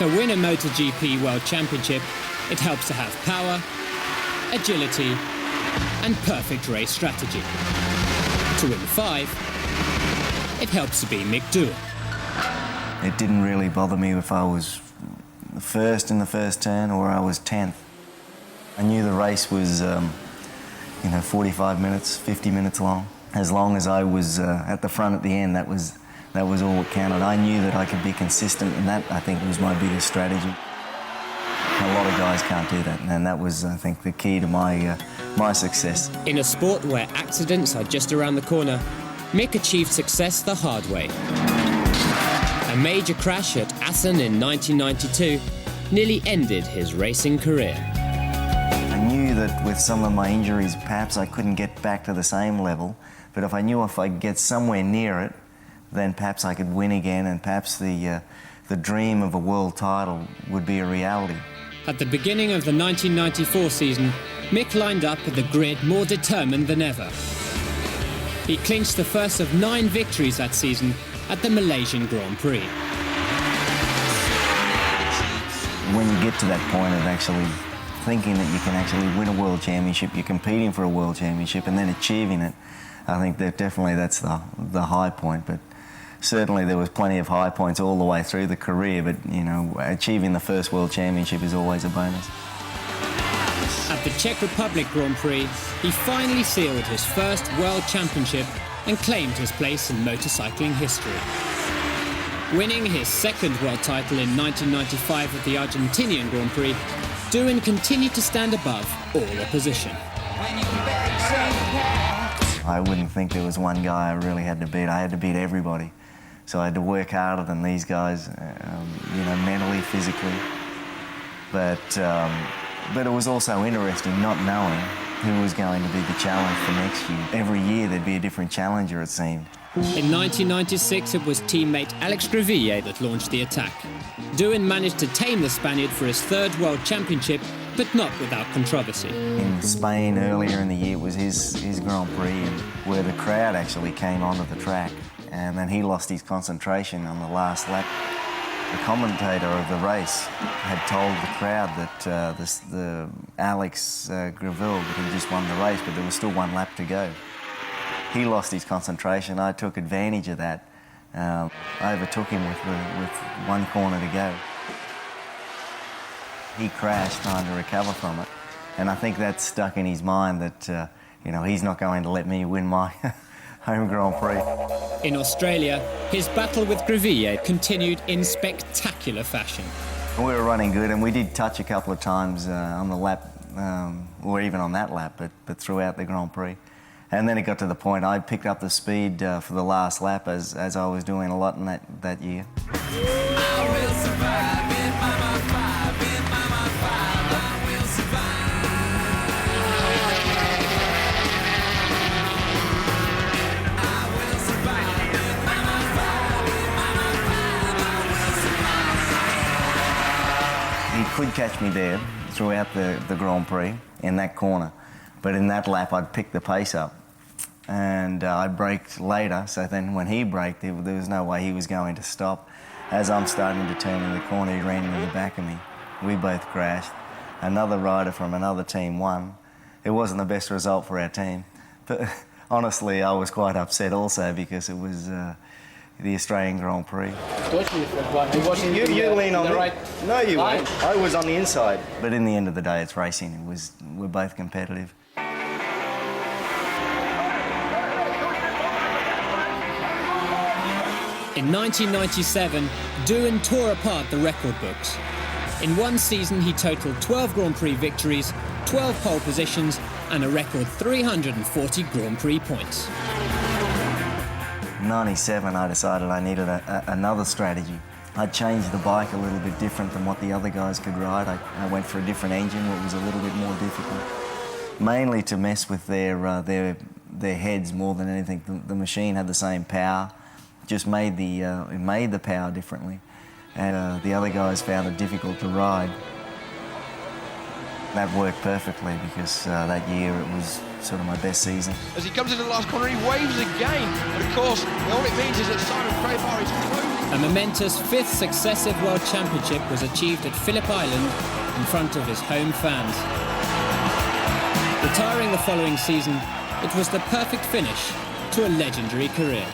To win a MotoGP World Championship, it helps to have power, agility and perfect race strategy. To win 5, it helps to be Mick Doohan. It didn't really bother me if I was first in the first turn or I was 10th. I knew the race was 45 minutes, 50 minutes long. As long as I was at the front at the end, that was all that counted. I knew that I could be consistent, and that, I think, was my biggest strategy. A lot of guys can't do that, and that was, I think, the key to my success. In a sport where accidents are just around the corner, Mick achieved success the hard way. A major crash at Assen in 1992 nearly ended his racing career. I knew that with some of my injuries, perhaps I couldn't get back to the same level, but if I knew if I could get somewhere near it, then perhaps I could win again, and perhaps the dream of a world title would be a reality. At the beginning of the 1994 season, Mick lined up at the grid more determined than ever. He clinched the first of 9 victories that season at the Malaysian Grand Prix. When you get to that point of actually thinking that you can actually win a world championship, you're competing for a world championship and then achieving it, I think that definitely that's the high point. But certainly there was plenty of high points all the way through the career, but achieving the first world championship is always a bonus. At the Czech Republic Grand Prix, he finally sealed his first world championship and claimed his place in motorcycling history. Winning his second world title in 1995 at the Argentinian Grand Prix, Doohan continued to stand above all opposition. I wouldn't think there was one guy I really had to beat. I had to beat everybody. So I had to work harder than these guys, mentally, physically. But it was also interesting not knowing who was going to be the challenge for next year. Every year there'd be a different challenger, it seemed. In 1996, it was teammate Alex Greville that launched the attack. Doohan managed to tame the Spaniard for his 3rd World Championship, but not without controversy. In Spain earlier in the year, it was his Grand Prix, and where the crowd actually came onto the track, and then he lost his concentration on the last lap. The commentator of the race had told the crowd that the Alex Greville had just won the race, but there was still 1 lap to go. He lost his concentration. I took advantage of that. I overtook him with 1 corner to go. He crashed trying to recover from it, and I think that stuck in his mind that he's not going to let me win my home Grand Prix. In Australia, his battle with Greville continued in spectacular fashion. We were running good, and we did touch a couple of times on the lap, or even on that lap, but throughout the Grand Prix. And then it got to the point I picked up the speed for the last lap, as I was doing a lot in that year. I will survive in Mama 5, in Mama 5, I will survive. I will survive in Mama 5, in Mama 5, I will survive. He could catch me there throughout the Grand Prix in that corner, but in that lap I'd pick the pace up. And I braked later, so then when he braked, there was no way he was going to stop. As I'm starting to turn in the corner, he ran into the back of me. We both crashed. Another rider from another team won. It wasn't the best result for our team. But honestly, I was quite upset also because it was the Australian Grand Prix. You lean on the right. No, you weren't. I was on the inside. But in the end of the day, it's racing. We're both competitive. In 1997, Doohan tore apart the record books. In one season, he totaled 12 Grand Prix victories, 12 pole positions, and a record 340 Grand Prix points. In 97, I decided I needed another strategy. I changed the bike a little bit different than what the other guys could ride. I went for a different engine, what was a little bit more difficult. Mainly to mess with their heads more than anything. The machine had the same power, just made the power differently. And the other guys found it difficult to ride. that worked perfectly because that year it was sort of my best season. As he comes into the last corner, he waves again. And of course, all it means is that Simon Crowbar is closing. A momentous fifth successive World Championship was achieved at Phillip Island in front of his home fans. Retiring the following season, it was the perfect finish to a legendary career.